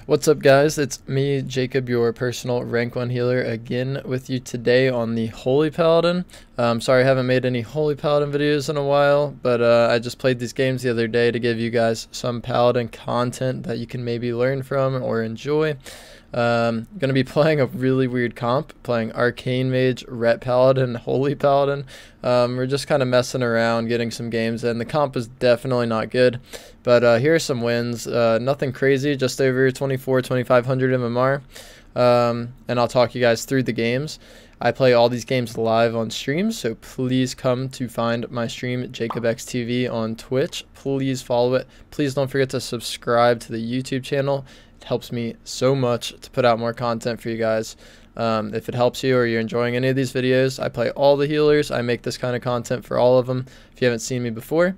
What's up, guys? It's me, Jacob, your personal rank 1 healer, again with you today on the Holy Paladin. Sorry I haven't made any Holy Paladin videos in a while, but I just played these games the other day to give you guys some Paladin content that you can maybe learn from or enjoy. Gonna be playing a really weird comp, playing Arcane Mage, Ret Paladin, Holy Paladin. We're just kind of messing around, getting some games in. The comp is definitely not good, but here are some wins. Nothing crazy, just over 2,500 MMR. And I'll talk you guys through the games. I play all these games live on stream, so please come to find my stream, JacobXTV, on Twitch. Please follow it. Please don't forget to subscribe to the YouTube channel. It helps me so much to put out more content for you guys. If it helps you or you're enjoying any of these videos, I play all the healers. I make this kind of content for all of them if you haven't seen me before.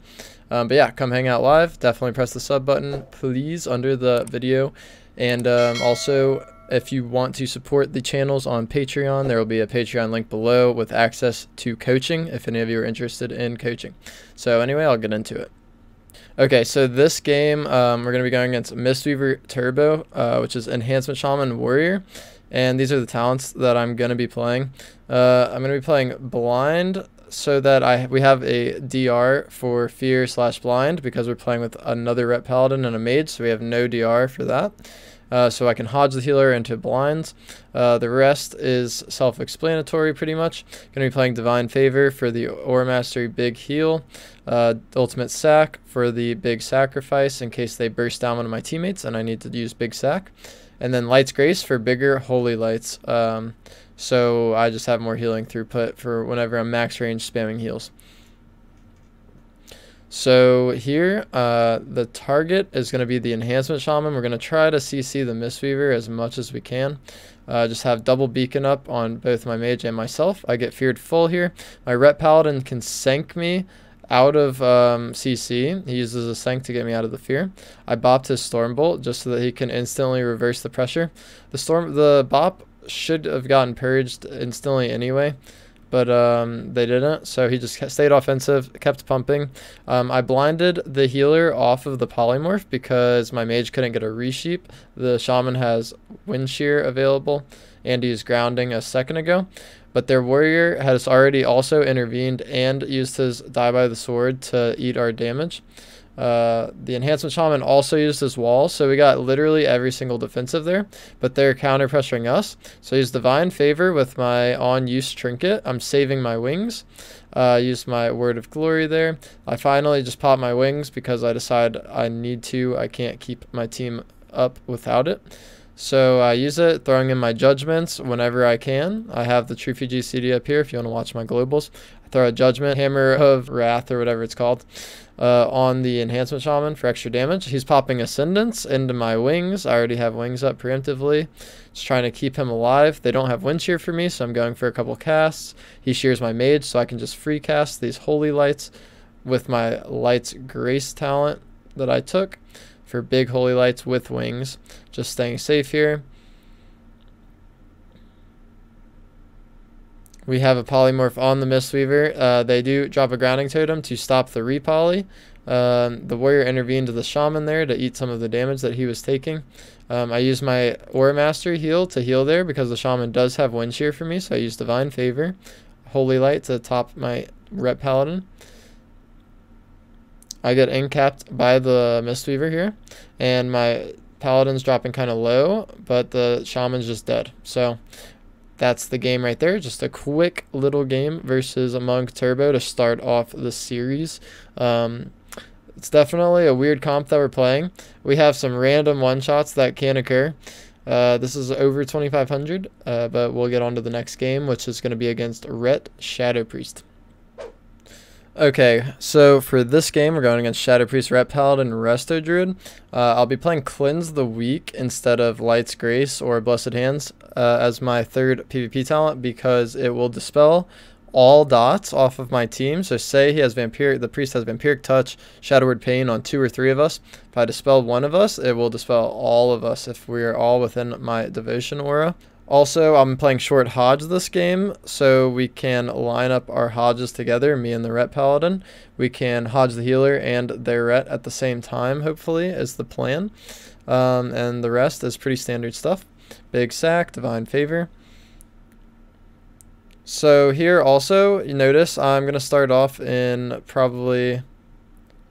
But yeah, come hang out live. Definitely press the sub button, please, under the video. And also, if you want to support the channels on Patreon, there will be a Patreon link below with access to coaching if any of you are interested in coaching. So anyway, I'll get into it. Okay, so this game, we're going to be going against Mistweaver Turbo, which is Enhancement Shaman Warrior. And these are the talents that I'm going to be playing. I'm going to be playing Blind so that we have a DR for Fear/Blind because we're playing with another Ret Paladin and a Mage, so we have no DR for that. So I can hodge the healer into blinds. The rest is self-explanatory pretty much. Going to be playing Divine Favor for the Aura Mastery Big Heal. Ultimate Sack for the Big Sacrifice in case they burst down one of my teammates and I need to use Big Sack. And then Light's Grace for bigger Holy Lights. So I just have more healing throughput for whenever I'm max range spamming heals. So here, the target is going to be the Enhancement Shaman. We're going to try to CC the Mistweaver as much as we can. Just have double beacon up on both my mage and myself. I get feared full here. My Ret Paladin can sank me out of CC. He uses a sank to get me out of the fear. I bopped his Stormbolt just so that he can instantly reverse the pressure. The bop should have gotten purged instantly anyway, but they didn't, so he just stayed offensive, kept pumping. I blinded the healer off of the polymorph because my mage couldn't get a resheep. The shaman has wind shear available and he used grounding a second ago, but their warrior has already also intervened and used his die by the sword to eat our damage. The Enhancement Shaman also used his wall, so we got literally every single defensive there, but they're counter pressuring us. So I used Divine Favor with my on-use trinket. I'm saving my wings. Used my Word of Glory there. I finally just popped my wings because I decide I need to. I can't keep my team up without it. So I use it, throwing in my judgments whenever I can. I have the Trifuge CD up here if you want to watch my globals. I throw a judgment, Hammer of Wrath or whatever it's called, on the Enhancement Shaman for extra damage. He's popping Ascendance into my wings. I already have wings up preemptively. Just trying to keep him alive. They don't have wind shear for me, so I'm going for a couple casts. He shears my mage, so I can just free cast these Holy Lights with my Light's Grace talent that I took for big Holy Lights with wings. Just staying safe here. We have a polymorph on the Mistweaver. They do drop a grounding totem to stop the repoly. The warrior intervened to the shaman there to eat some of the damage that he was taking. I used my Aura Mastery heal to heal there because the shaman does have wind shear for me, so I used Divine Favor, Holy Light to top my Ret Paladin. I get incapped by the Mistweaver here, and my Paladin's dropping kind of low, but the shaman's just dead. So that's the game right there. Just a quick little game versus a Monk Turbo to start off the series. It's definitely a weird comp that we're playing. We have some random one-shots that can occur. This is over 2,500, but we'll get on to the next game, which is going to be against Ret Shadow Priest. Okay, so for this game, we're going against Shadow Priest, Ret Paladin, Resto Druid. I'll be playing Cleanse the Weak instead of Light's Grace or Blessed Hands as my third PvP talent because it will dispel all dots off of my team. So say he has the priest has Vampiric Touch, Shadow Word Pain on 2 or 3 of us. If I dispel one of us, it will dispel all of us if we are all within my Devotion aura. Also, I'm playing short Hodge this game, so we can line up our Hodges together, me and the Ret Paladin. We can Hodge the healer and their Ret at the same time, hopefully, is the plan. And the rest is pretty standard stuff. Big sack, divine favor. So here also, you notice I'm going to start off in probably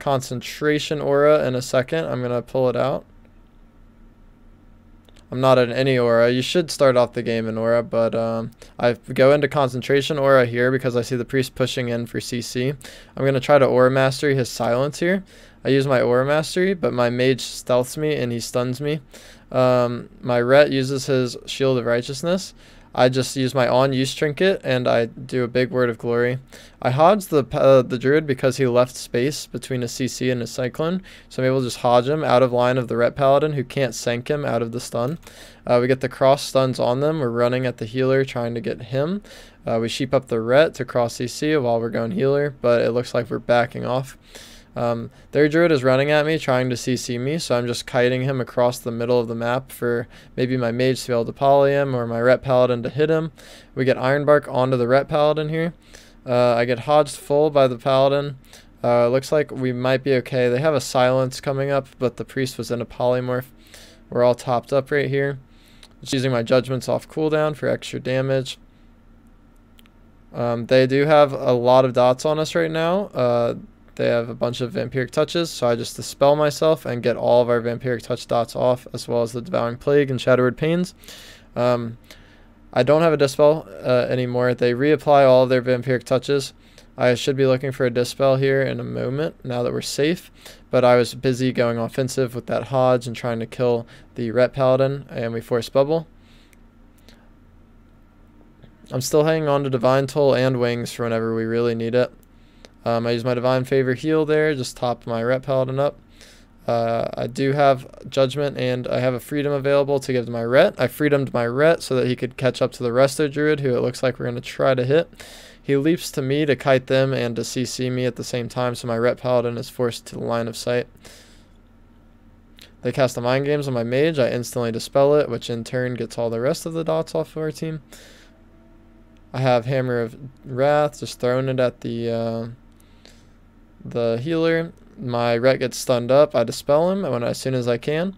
concentration aura in a second. I'm going to pull it out. I'm not in any aura. You should start off the game in aura, but I go into concentration aura here because I see the priest pushing in for CC. I'm going to try to aura mastery his silence here. I use my aura mastery, but my mage stealths me and he stuns me. My ret uses his shield of righteousness. I just use my on-use trinket and I do a big word of glory. I hodge the druid because he left space between a CC and a cyclone, so I'm able to just hodge him out of line of the ret paladin who can't sank him out of the stun. We get the cross stuns on them. We're running at the healer trying to get him. We sheep up the ret to cross CC while we're going healer, but it looks like we're backing off. Their druid is running at me trying to CC me, so I'm just kiting him across the middle of the map for maybe my mage to be able to poly him or my ret paladin to hit him. We get Ironbark onto the ret paladin here. I get hodged full by the paladin. Looks like we might be okay. They have a silence coming up, but the priest was in a polymorph. We're all topped up right here. Just using my judgments off cooldown for extra damage. They do have a lot of dots on us right now. They have a bunch of vampiric touches, so I just dispel myself and get all of our vampiric touch dots off, as well as the devouring plague and shadowed pains. I don't have a dispel anymore. They reapply all of their vampiric touches. I should be looking for a dispel here in a moment now that we're safe, but I was busy going offensive with that hodge and trying to kill the ret paladin, and we force bubble. I'm still hanging on to divine toll and wings for whenever we really need it. I use my divine favor heal there, just top my ret paladin up. I do have judgment and I have a freedom available to give to my ret. I freedomed my ret so that he could catch up to the rest of the druid, who it looks like we're going to try to hit. He leaps to me to kite them and to CC me at the same time, so my ret paladin is forced to the line of sight. They cast the mind games on my mage. I instantly dispel it, which in turn gets all the rest of the dots off of our team. I have Hammer of Wrath, just throwing it at the healer. My ret gets stunned up. I dispel him as soon as I can.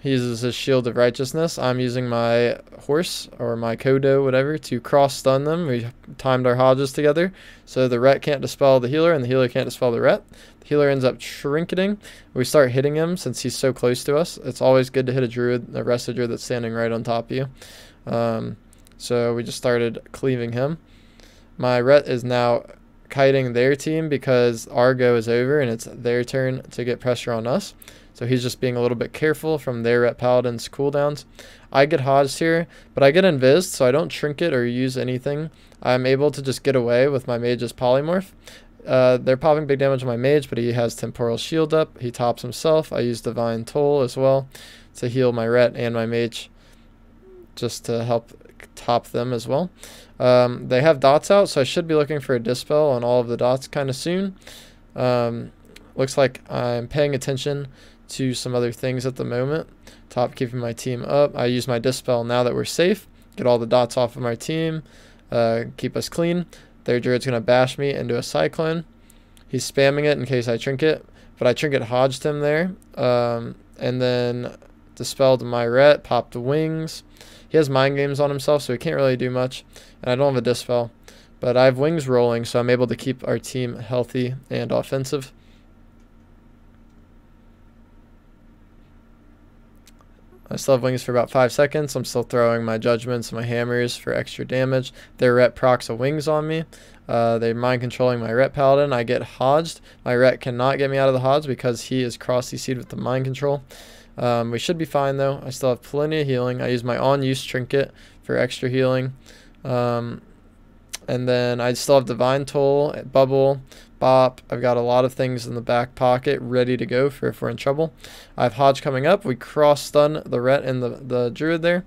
He uses his shield of righteousness. I'm using my horse or my kodo, whatever, to cross stun them. We timed our hodges together, so the ret can't dispel the healer and the healer can't dispel the ret. The healer ends up trinketing. We start hitting him since he's so close to us. It's always good to hit a druid, a rested druid that's standing right on top of you. So we just started cleaving him. My ret is now kiting their team because our go is over and it's their turn to get pressure on us. So he's just being a little bit careful from their ret paladin's cooldowns. I get hodged here, but I get invised, so I don't trinket or use anything. I'm able to just get away with my mage's polymorph. They're popping big damage on my mage, but he has temporal shield up. He tops himself. I use divine toll as well to heal my ret and my mage, just to help top them as well. They have dots out, so I should be looking for a dispel on all of the dots kind of soon. Looks like I'm paying attention to some other things at the moment. Top keeping my team up. I use my dispel now that we're safe. Get all the dots off of my team. Keep us clean. Their druid's going to bash me into a cyclone. He's spamming it in case I trinket, but I trinket hodged him there. And then dispelled my ret, popped wings. He has mind games on himself, so he can't really do much. And I don't have a dispel, but I have wings rolling, so I'm able to keep our team healthy and offensive. I still have wings for about 5 seconds. I'm still throwing my judgments and my hammers for extra damage. Their ret procs a wings on me. They're mind controlling my ret paladin. I get hodged. My ret cannot get me out of the hodge because he is cross CC'd with the mind control. We should be fine though. I still have plenty of healing. I use my on-use trinket for extra healing. And then I still have divine toll, bubble, bop. I've got a lot of things in the back pocket ready to go for if we're in trouble. I have hodge coming up. We cross stun the ret and the druid there.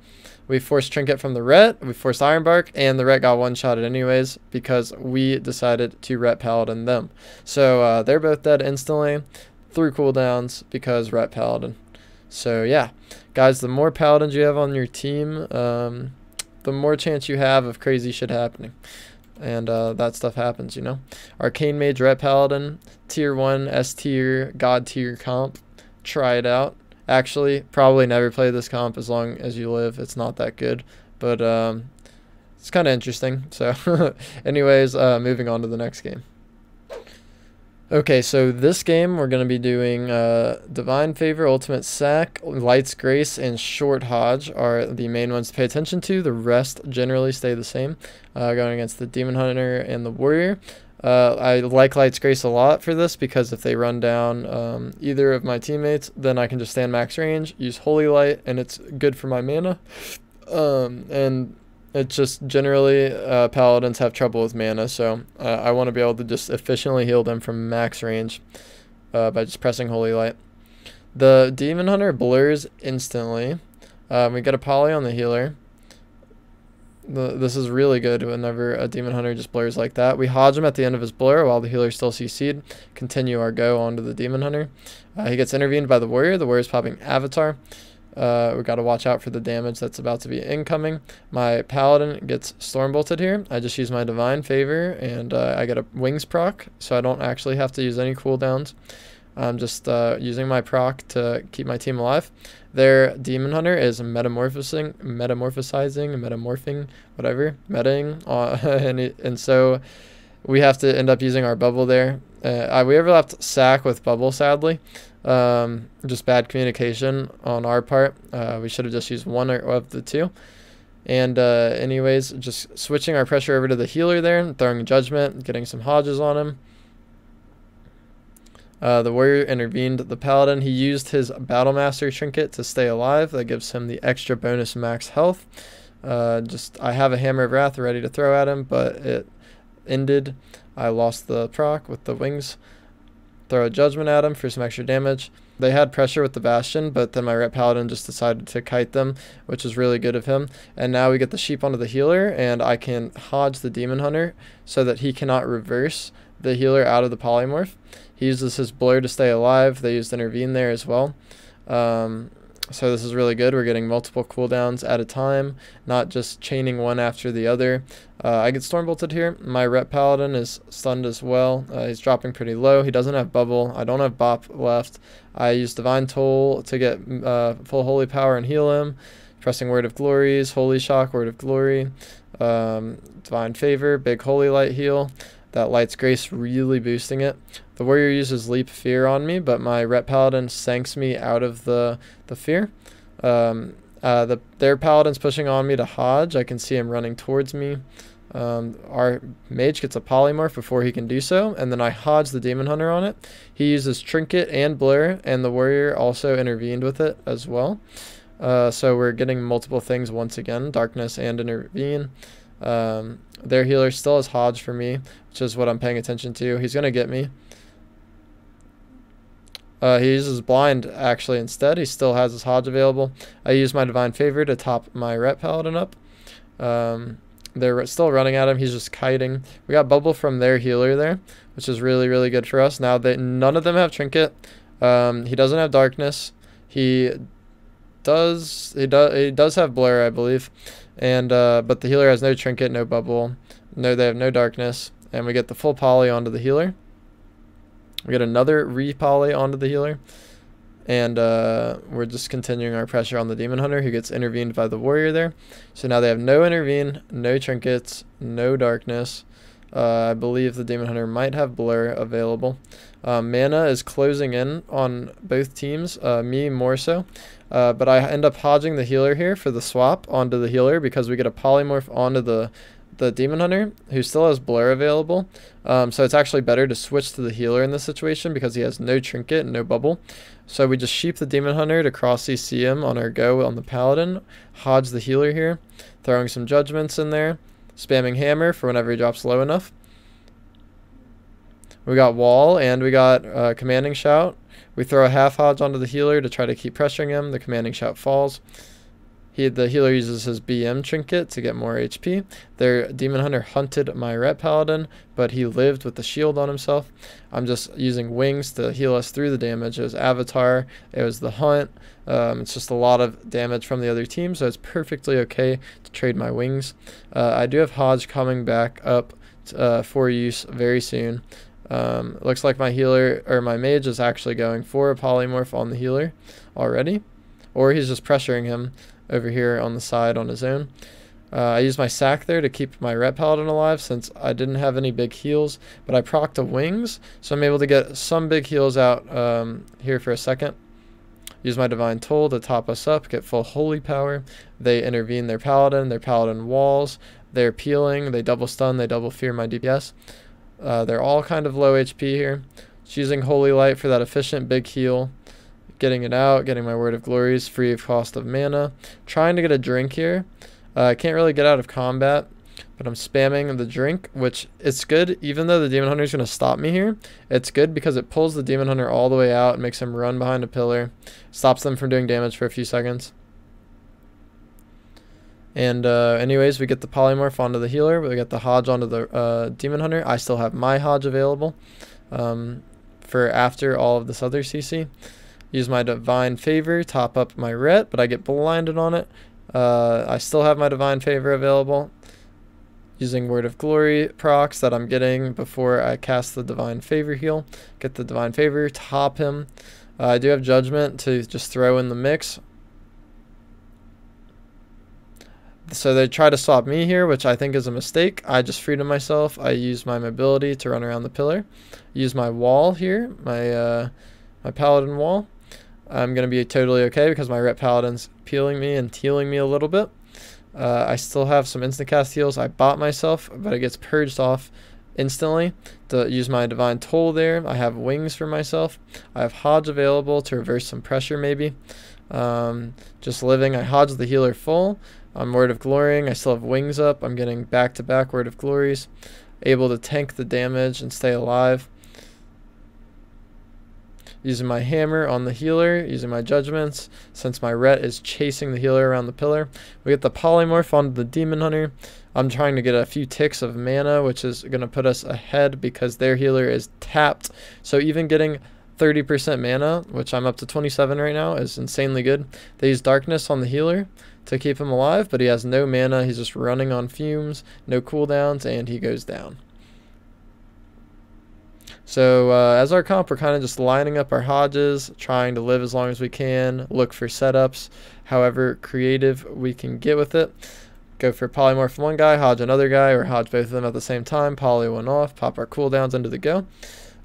We forced trinket from the ret. We forced ironbark, and the ret got one-shotted anyways because we decided to ret paladin them. So they're both dead instantly through cooldowns because ret paladin. So yeah, guys, the more paladins you have on your team, the more chance you have of crazy shit happening. And that stuff happens, you know. Arcane Mage Ret Paladin, Tier 1, S tier, God tier comp. try it out. Actually, probably never play this comp as long as you live. It's not that good, but it's kind of interesting. So anyways, moving on to the next game. Okay, so this game we're going to be doing Divine Favor, Ultimate Sack, Light's Grace, and Short Hodge are the main ones to pay attention to. The rest generally stay the same, going against the Demon Hunter and the Warrior. I like Light's Grace a lot for this because if they run down either of my teammates, then I can just stand max range, use Holy Light, and it's good for my mana. And it's just generally Paladins have trouble with mana, so I want to be able to just efficiently heal them from max range by just pressing Holy Light. The Demon Hunter blurs instantly. We get a poly on the healer. This is really good whenever a Demon Hunter just blurs like that. We hodge him at the end of his blur while the healer still CC'd. Continue our go onto the Demon Hunter. He gets intervened by the Warrior. The Warrior's popping Avatar. We got to watch out for the damage that's about to be incoming. My Paladin gets Storm Bolted here. I just use my Divine Favor, and I get a Wings proc, so I don't actually have to use any cooldowns. I'm just using my proc to keep my team alive. Their Demon Hunter is metamorphosing, whatever, and so we have to end up using our bubble there. We overlapped Sack with bubble, sadly. Just bad communication on our part. We should have just used one of the two. And anyways, just switching our pressure over to the healer there and throwing Judgment, getting some Hodges on him. The Warrior intervened the Paladin. He used his Battlemaster trinket to stay alive. That gives him the extra bonus max health. I have a Hammer of Wrath ready to throw at him, but it ended. I lost the proc with the Wings. Throw a Judgment at him for some extra damage. They had pressure with the Bastion, but then my Ret Paladin just decided to kite them, which is really good of him. And now we get the sheep onto the healer, and I can hodge the Demon Hunter so that he cannot reverse the healer out of the polymorph. He uses his blur to stay alive. They used intervene there as well. So this is really good. We're getting multiple cooldowns at a time, not just chaining one after the other. I get Storm Bolted here. My Ret Paladin is stunned as well. He's dropping pretty low. He doesn't have Bubble. I don't have Bop left. I use Divine Toll to get full Holy Power and heal him. Pressing Word of Glories, Holy Shock, Word of Glory, Divine Favor, big Holy Light heal. That Light's Grace really boosting it. The Warrior uses Leap Fear on me, but my Ret Paladin sanks me out of the fear. Their Paladin's pushing on me to Hodge. I can see him running towards me. Our Mage gets a Polymorph before he can do so, and then I Hodge the Demon Hunter on it. He uses Trinket and Blur, and the Warrior also intervened with it as well. So we're getting multiple things once again, Darkness and Intervene. Their healer still has Hodge for me, which is what I'm paying attention to. He's going to get me. He uses Blind actually instead. He still has his Hodge available. I use my Divine Favor to top my Ret Paladin up. They're still running at him. He's just kiting. We got Bubble from their healer there, which is really, really good for us. Now none of them have Trinket. He doesn't have Darkness. He does have Blur, I believe. And but the healer has no Trinket, no Bubble. No, they have no Darkness. And we get the full poly onto the healer. We get another re-poly onto the healer. And we're just continuing our pressure on the Demon Hunter, who gets intervened by the Warrior there. So now they have no intervene, no Trinkets, no Darkness. I believe the Demon Hunter might have Blur available. Mana is closing in on both teams, me more so. But I end up hodging the healer here for the swap onto the healer because we get a polymorph onto the Demon Hunter, who still has Blur available. So it's actually better to switch to the healer in this situation because he has no Trinket and no Bubble. So we just sheep the Demon Hunter to cross CC him on our go on the Paladin, hodge the healer here, throwing some Judgments in there, spamming Hammer for whenever he drops low enough. We got Wall and we got Commanding Shout. We throw a half hodge onto the healer to try to keep pressuring him. The Commanding Shout falls. The healer uses his BM trinket to get more HP. Their Demon Hunter hunted my Ret Paladin, but he lived with the shield on himself. I'm just using Wings to heal us through the damage. It was Avatar. It was the Hunt. It's just a lot of damage from the other team, so it's perfectly okay to trade my Wings. I do have Hodge coming back up for use very soon. Looks like my healer, or my mage, is actually going for a polymorph on the healer already. Or he's just pressuring him over here on the side on his own. I used my sack there to keep my ret paladin alive since I didn't have any big heals, but I procced a wings, so I'm able to get some big heals out here for a second. Use my divine toll to top us up, get full holy power. They intervene their paladin walls, they're peeling, they double stun, they double fear my DPS. They're all kind of low HP here. Just using holy light for that efficient big heal. Getting it out, getting my word of glories free of cost of mana. Trying to get a drink here. I can't really get out of combat, but I'm spamming the drink, which it's good. Even though the Demon Hunter is going to stop me here, it's good because it pulls the Demon Hunter all the way out and makes him run behind a pillar. Stops them from doing damage for a few seconds. And anyways, we get the polymorph onto the healer. We get the Hodge onto the Demon Hunter. I still have my Hodge available for after all of this other CC. Use my Divine Favor, top up my ret, but I get blinded on it. I still have my Divine Favor available. Using Word of Glory procs that I'm getting before I cast the Divine Favor heal. Get the Divine Favor, top him. I do have Judgment to just throw in the mix. So they try to swap me here, which I think is a mistake. I just freed myself. I use my mobility to run around the pillar. Use my wall here, my Paladin wall. I'm going to be totally okay because my ret paladin's peeling me and healing me a little bit. I still have some instant cast heals I bought myself, but it gets purged off instantly. To use my divine toll there, I have wings for myself. I have Hodge available to reverse some pressure maybe. Just living, I Hodge the healer full. I'm Word of Glorying, I still have wings up. I'm getting back-to-back Word of Glories. Able to tank the damage and stay alive. Using my hammer on the healer, using my judgments, since my ret is chasing the healer around the pillar. We get the polymorph onto the Demon Hunter. I'm trying to get a few ticks of mana, which is going to put us ahead because their healer is tapped. So even getting 30% mana, which I'm up to 27 right now, is insanely good. They use darkness on the healer to keep him alive, but he has no mana. He's just running on fumes, no cooldowns, and he goes down. So as our comp, we're kind of just lining up our Hodges, trying to live as long as we can, look for setups, however creative we can get with it. Go for polymorph one guy, Hodge another guy, or Hodge both of them at the same time, poly one off, pop our cooldowns into the go.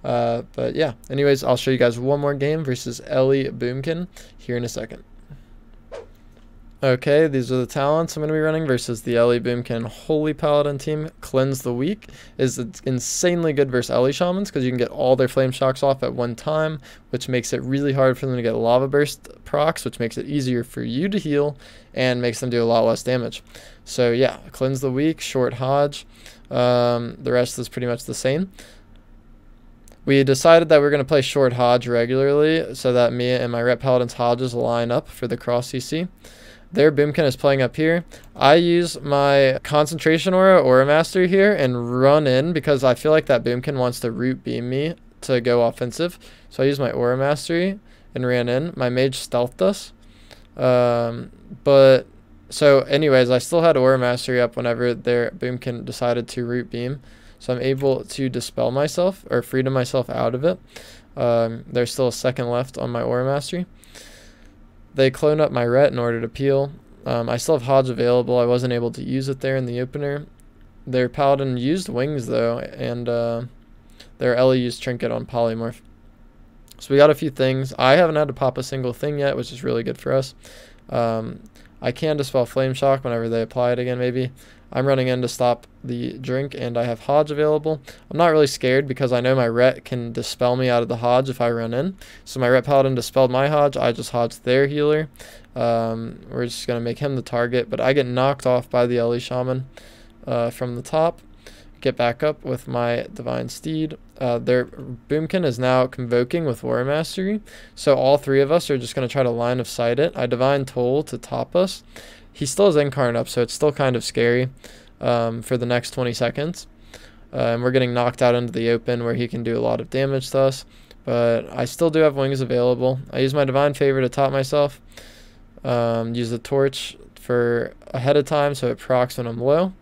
But yeah, anyways, I'll show you guys one more game versus Ellie Boomkin here in a second. Okay, these are the talents I'm going to be running versus the Ellie Boomkin Holy Paladin team. Cleanse the Weak is insanely good versus Ellie Shamans because you can get all their Flame Shocks off at one time, which makes it really hard for them to get Lava Burst procs, which makes it easier for you to heal and makes them do a lot less damage. So yeah, Cleanse the Weak, short Hodge. The rest is pretty much the same. We decided that we're going to play short Hodge regularly so that me and my Ret Paladin's Hodges line up for the cross CC. Their Boomkin is playing up here. I use my Concentration Aura Master here and run in because I feel like that Boomkin wants to root beam me to go offensive. So I use my Aura Mastery and ran in. My Mage stealthed us. So anyways, I still had Aura Mastery up whenever their Boomkin decided to root beam. So I'm able to dispel myself or freedom myself out of it. There's still a second left on my Aura Mastery. They clone up my ret in order to peel. I still have Hodge available. I wasn't able to use it there in the opener. Their Paladin used wings though, and their Ellie used trinket on polymorph. So we got a few things. I haven't had to pop a single thing yet, which is really good for us. I can dispel Flame Shock whenever they apply it again maybe. I'm running in to stop the drink, and I have Hodge available. I'm not really scared because I know my Ret can dispel me out of the Hodge if I run in. So my Ret Paladin dispelled my Hodge. I just Hodged their healer. We're just going to make him the target, but I get knocked off by the Ellie Shaman from the top. Get back up with my Divine Steed. Their Boomkin is now convoking with War Mastery. So all three of us are just going to try to line of sight it. I Divine Toll to top us. He still has Incarn up, so it's still kind of scary for the next 20 seconds. And we're getting knocked out into the open where he can do a lot of damage to us. But I still do have wings available. I use my Divine Favor to top myself. Use the Torch for ahead of time so it procs when I'm low.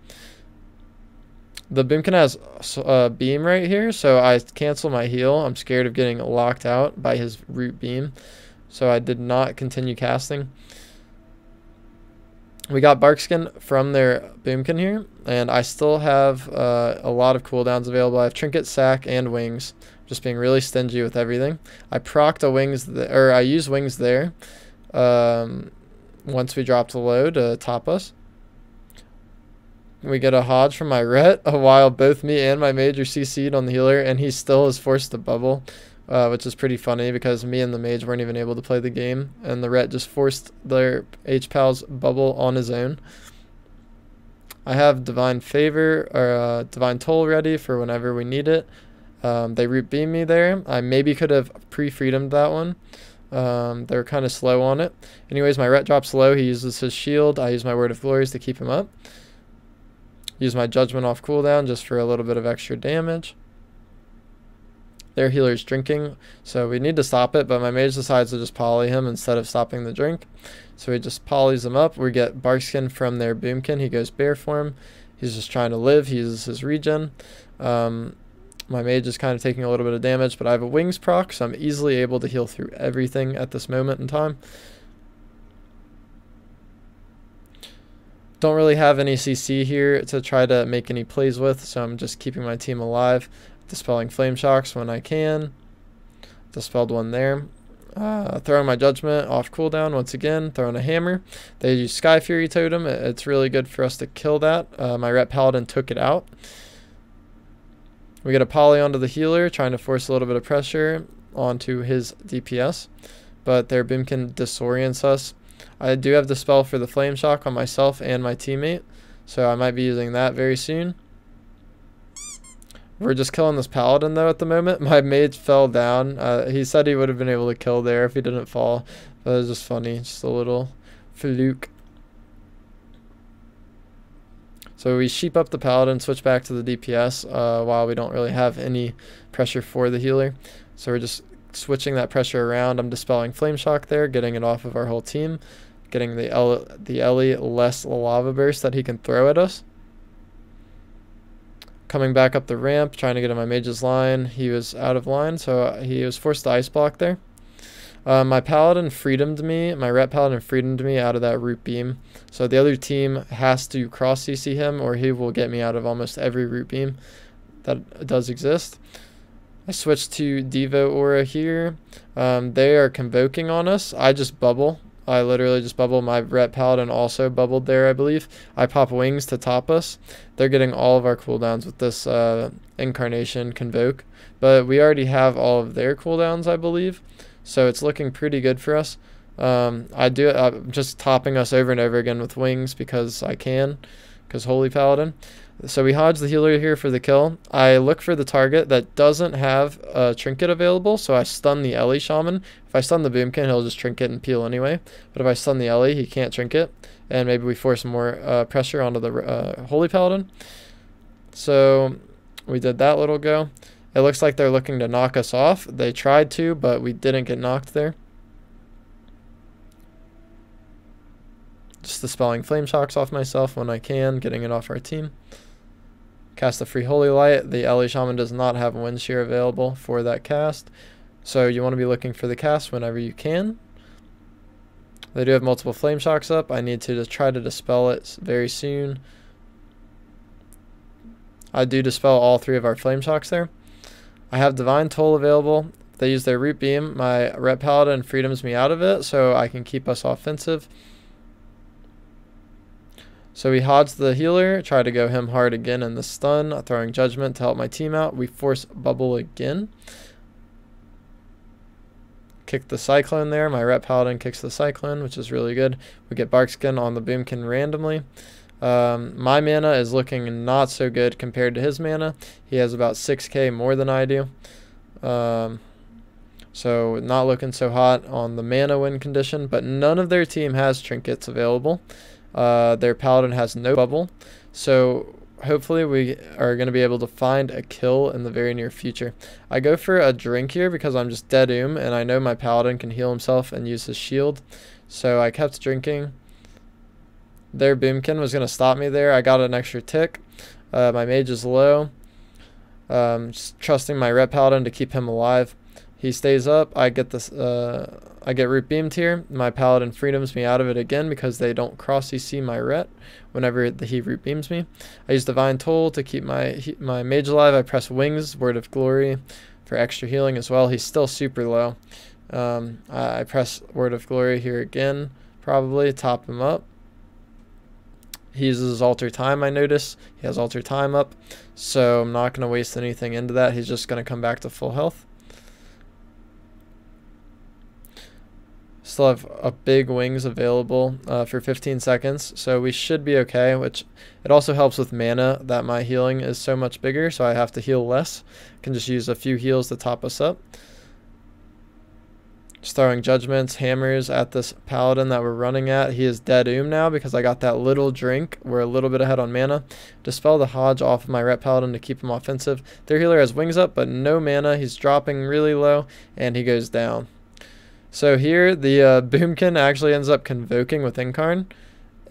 The Boomkin has a beam right here, so I cancel my heal. I'm scared of getting locked out by his root beam, so I did not continue casting. We got Barkskin from their Boomkin here, and I still have a lot of cooldowns available. I have Trinket, Sack, and Wings. Just being really stingy with everything. I procced a Wings, or I used Wings there once we dropped the low to top us. We get a Hodge from my Ret, while both me and my mage are CC'd on the healer, and he still is forced to bubble, which is pretty funny because me and the mage weren't even able to play the game, and the Ret just forced their HPAL's bubble on his own. I have Divine Favor, or Divine Toll ready for whenever we need it. They root beam me there. I maybe could have pre-freedomed that one. They were kind of slow on it. Anyways, my Ret drops low. He uses his shield. I use my Word of Glories to keep him up. Use my Judgment off cooldown just for a little bit of extra damage. Their healer's drinking, so we need to stop it, but my mage decides to just poly him instead of stopping the drink. So he just polys him up. We get Barkskin from their Boomkin. He goes bear form. He's just trying to live. He uses his regen. My mage is kind of taking a little bit of damage, but I have a Wings proc, so I'm easily able to heal through everything at this moment in time. Don't really have any CC here to try to make any plays with, so I'm just keeping my team alive. Dispelling Flame Shocks when I can. Dispelled one there. Throwing my Judgment off cooldown once again. Throwing a Hammer. They use Sky Fury Totem. It's really good for us to kill that. My Ret Paladin took it out. We get a poly onto the healer, trying to force a little bit of pressure onto his DPS. But their Boomkin disorients us. I do have the spell for the Flame Shock on myself and my teammate, so I might be using that very soon. We're just killing this Paladin though at the moment. My mage fell down. He said he would have been able to kill there if he didn't fall, but it was just funny, just a little fluke. So we sheep up the Paladin, switch back to the DPS while we don't really have any pressure for the healer. So we're just switching that pressure around. I'm dispelling Flame Shock there, getting it off of our whole team, getting the Ellie less lava burst that he can throw at us. Coming back up the ramp, trying to get in my mage's line. He was out of line, so he was forced to ice block there. My Paladin freedomed me. My Ret Paladin freedomed me out of that root beam. So the other team has to cross CC him, or he will get me out of almost every root beam that does exist. I switched to Devo Aura here. They are convoking on us. I just bubble. I literally just bubble. My Ret Paladin also bubbled there, I believe. I pop Wings to top us. They're getting all of our cooldowns with this Incarnation Convoke. But we already have all of their cooldowns, I believe. So it's looking pretty good for us. I'm just topping us over and over again with Wings because I can. Because Holy Paladin. So we hodge the healer here for the kill. I look for the target that doesn't have a trinket available, so I stun the Ellie Shaman. If I stun the Boomkin, he'll just trinket and peel anyway. But if I stun the Ellie, he can't trinket. And maybe we force more pressure onto the Holy Paladin. So we did that little go. It looks like they're looking to knock us off. They tried to, but we didn't get knocked there. Just dispelling Flame Shocks off myself when I can, getting it off our team. Cast a free Holy Light. The Ellie Shaman does not have Wind Shear available for that cast, so you want to be looking for the cast whenever you can. They do have multiple Flame Shocks up. I need to just try to dispel it very soon. I do dispel all three of our Flame Shocks there. I have Divine Toll available. They use their Root Beam. My Ret Paladin freedoms me out of it, so I can keep us offensive. So we hodge the healer, try to go him hard again in the stun, throwing Judgment to help my team out. We force Bubble again. Kick the Cyclone there. My Ret Paladin kicks the Cyclone, which is really good. We get Barkskin on the Boomkin randomly. My mana is looking not so good compared to his mana. He has about 6k more than I do. So not looking so hot on the mana win condition, but none of their team has trinkets available. Their Paladin has no bubble, so hopefully we are going to be able to find a kill in the very near future. I go for a drink here because I'm just dead and I know my Paladin can heal himself and use his shield, so I kept drinking. Their Boomkin was going to stop me there. I got an extra tick. My mage is low. Just trusting my ret paladin to keep him alive. He stays up. I get this. I get root beamed here. My paladin freedoms me out of it again because they don't cross CC my ret whenever he root beams me. I use divine toll to keep my mage alive. I press wings, word of glory, for extra healing as well. He's still super low. I press word of glory here again, probably top him up. He uses alter time, I notice. He has alter time up, so I'm not going to waste anything into that. He's just going to come back to full health. Still have a big wings available for 15 seconds, so we should be okay, which it also helps with mana that my healing is so much bigger, so I have to heal less. I can just use a few heals to top us up. Just throwing judgments, hammers at this paladin that we're running at. He is dead now because I got that little drink. We're a little bit ahead on mana. Dispel the Hodge off of my ret paladin to keep him offensive. Their healer has wings up but no mana. He's dropping really low and he goes down. So here the Boomkin actually ends up convoking with Incarn,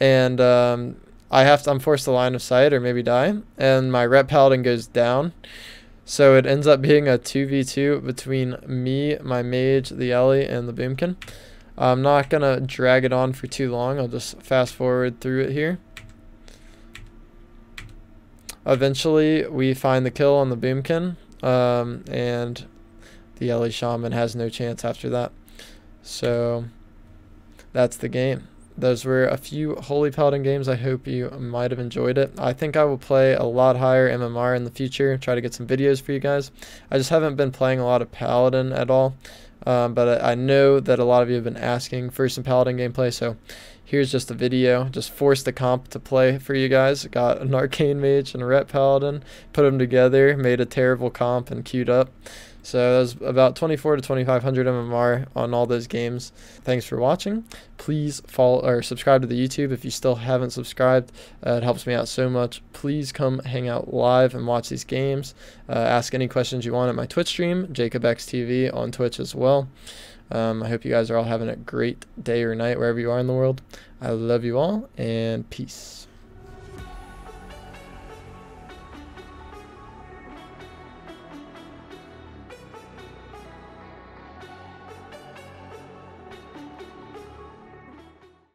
and I'm forced to line of sight or maybe die, and my ret paladin goes down. So it ends up being a 2v2 between me, my mage, the Ellie, and the Boomkin. I'm not going to drag it on for too long. I'll just fast forward through it here. Eventually, we find the kill on the Boomkin, and the Ellie Shaman has no chance after that. So that's the game. Those were a few Holy Paladin games. I hope you might have enjoyed it. I think I will play a lot higher MMR in the future, try to get some videos for you guys. I just haven't been playing a lot of Paladin at all, but I know that a lot of you have been asking for some Paladin gameplay, so here's just a video. Just forced the comp to play for you guys. Got an Arcane Mage and a Ret Paladin, put them together, made a terrible comp, and queued up. So that was about 24 to 2500 MMR on all those games. Thanks for watching. Please follow or subscribe to the YouTube if you still haven't subscribed. It helps me out so much. Please come hang out live and watch these games. Ask any questions you want at my Twitch stream, JacobXTV on Twitch as well. I hope you guys are all having a great day or night wherever you are in the world. I love you all, and peace.